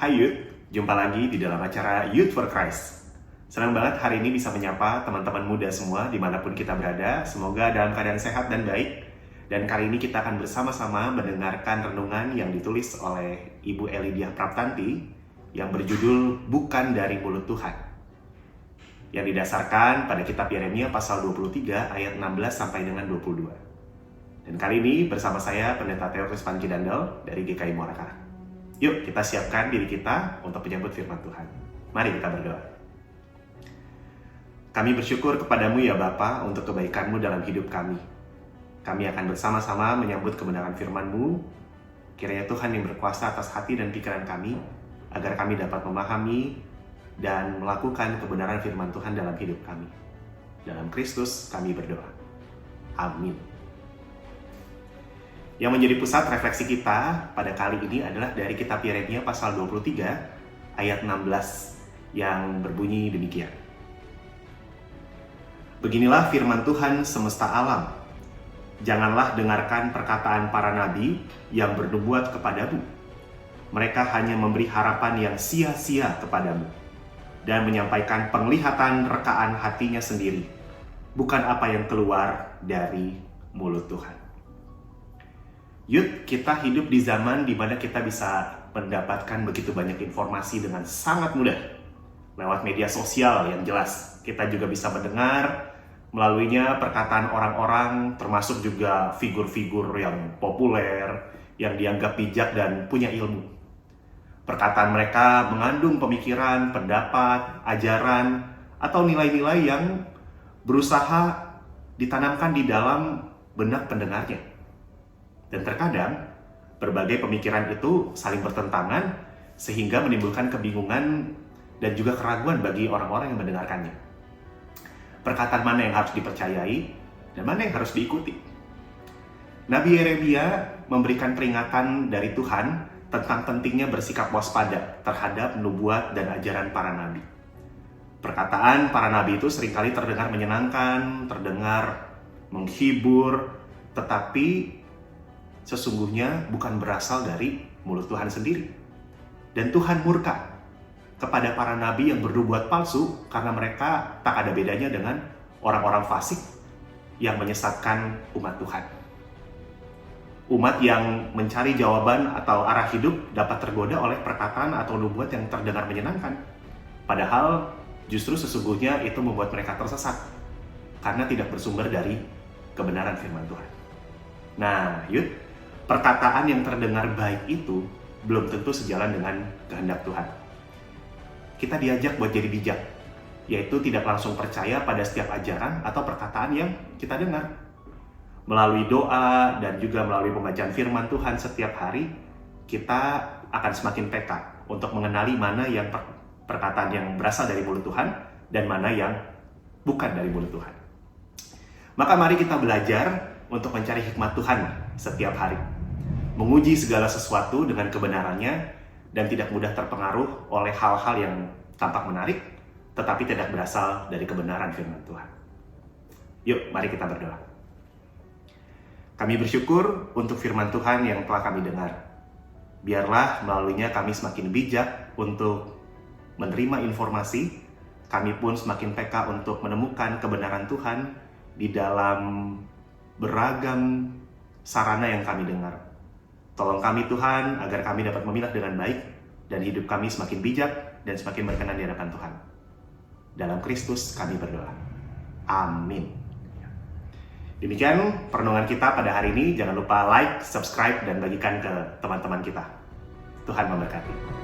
Hai Youth, jumpa lagi di dalam acara Youth for Christ. Senang banget hari ini bisa menyapa teman-teman muda semua dimanapun kita berada. Semoga dalam keadaan sehat dan baik. Dan kali ini kita akan bersama-sama mendengarkan renungan yang ditulis oleh Ibu Elidia Praptanti yang berjudul Bukan dari Mulut Tuhan, yang didasarkan pada kitab Yeremia pasal 23 ayat 16 sampai dengan 22. Dan kali ini bersama saya Pendeta Theophilus Panji Dandel dari GKI Muara Karang. Yuk kita siapkan diri kita untuk menyambut firman Tuhan. Mari kita berdoa. Kami bersyukur kepadamu ya Bapa untuk kebaikan-Mu dalam hidup kami. Kami akan bersama-sama menyambut kebenaran firman-Mu. Kiranya Tuhan yang berkuasa atas hati dan pikiran kami, agar kami dapat memahami dan melakukan kebenaran firman Tuhan dalam hidup kami. Dalam Kristus kami berdoa. Amin. Yang menjadi pusat refleksi kita pada kali ini adalah dari kitab Yeremia pasal 23 ayat 16 yang berbunyi demikian. Beginilah firman Tuhan semesta alam. Janganlah dengarkan perkataan para nabi yang bernubuat kepadamu. Mereka hanya memberi harapan yang sia-sia kepadamu dan menyampaikan penglihatan rekaan hatinya sendiri, bukan apa yang keluar dari mulut Tuhan. Yud, kita hidup di zaman di mana kita bisa mendapatkan begitu banyak informasi dengan sangat mudah. Lewat media sosial yang jelas, kita juga bisa mendengar melaluinya perkataan orang-orang, termasuk juga figur-figur yang populer, yang dianggap bijak dan punya ilmu. Perkataan mereka mengandung pemikiran, pendapat, ajaran, atau nilai-nilai yang berusaha ditanamkan di dalam benak pendengarnya. Dan terkadang, berbagai pemikiran itu saling bertentangan sehingga menimbulkan kebingungan dan juga keraguan bagi orang-orang yang mendengarkannya. Perkataan mana yang harus dipercayai dan mana yang harus diikuti? Nabi Yeremia memberikan peringatan dari Tuhan tentang pentingnya bersikap waspada terhadap nubuat dan ajaran para nabi. Perkataan para nabi itu seringkali terdengar menyenangkan, terdengar menghibur, tetapi sesungguhnya bukan berasal dari mulut Tuhan sendiri. Dan Tuhan murka kepada para nabi yang bernubuat palsu karena mereka tak ada bedanya dengan orang-orang fasik yang menyesatkan umat Tuhan. Umat yang mencari jawaban atau arah hidup dapat tergoda oleh perkataan atau nubuat yang terdengar menyenangkan. Padahal justru sesungguhnya itu membuat mereka tersesat karena tidak bersumber dari kebenaran firman Tuhan. Nah, Yud, perkataan yang terdengar baik itu belum tentu sejalan dengan kehendak Tuhan. Kita diajak buat jadi bijak, yaitu tidak langsung percaya pada setiap ajaran atau perkataan yang kita dengar. Melalui doa dan juga melalui pembacaan firman Tuhan setiap hari, kita akan semakin peka untuk mengenali mana yang perkataan yang berasal dari mulut Tuhan dan mana yang bukan dari mulut Tuhan. Maka mari kita belajar untuk mencari hikmat Tuhan setiap hari, menguji segala sesuatu dengan kebenarannya, dan tidak mudah terpengaruh oleh hal-hal yang tampak menarik, tetapi tidak berasal dari kebenaran firman Tuhan. Yuk, mari kita berdoa. Kami bersyukur untuk firman Tuhan yang telah kami dengar. Biarlah melaluinya kami semakin bijak untuk menerima informasi, kami pun semakin peka untuk menemukan kebenaran Tuhan di dalam beragam sarana yang kami dengar. Tolong kami Tuhan agar kami dapat memilah dengan baik dan hidup kami semakin bijak dan semakin berkenan di hadapan Tuhan. Dalam Kristus kami berdoa. Amin. Demikian perenungan kita pada hari ini. Jangan lupa like, subscribe, dan bagikan ke teman-teman kita. Tuhan memberkati.